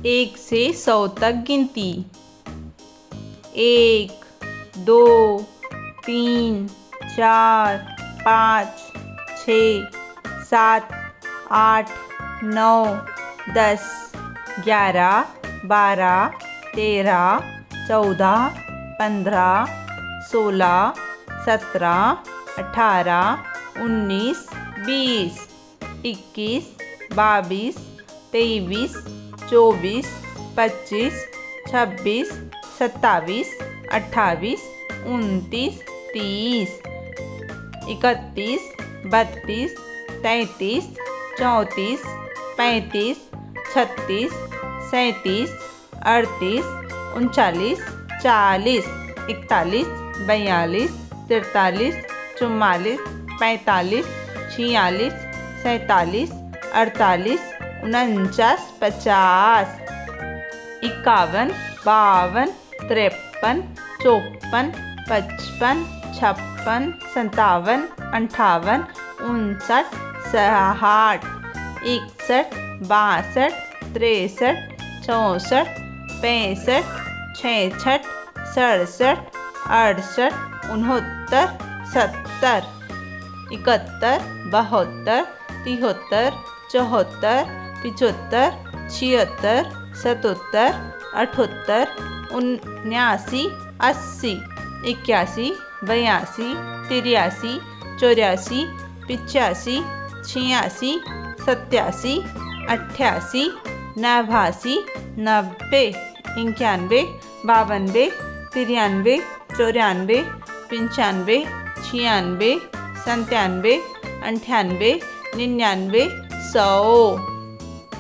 1 से 100 तक गिनती। 1 2 3 4 5 6 7 8 9 10 11 12 13 14 15 16 17 18 19 20 21 22 23 24 25 26 27 28 29 30 31 32 33 34 35 36 37 38 39 40 41 42 43 44 45 46 47 48 49 50 51 52 53 54 55 56 57 58 59 60 61 62 63 64 65 66 67 68 69 70 71 72 73 74 75 76 77 78 79 80 81 82 83 84 85 86 87 88 89 90 91 92 93 94 95 96 97 98 99 100।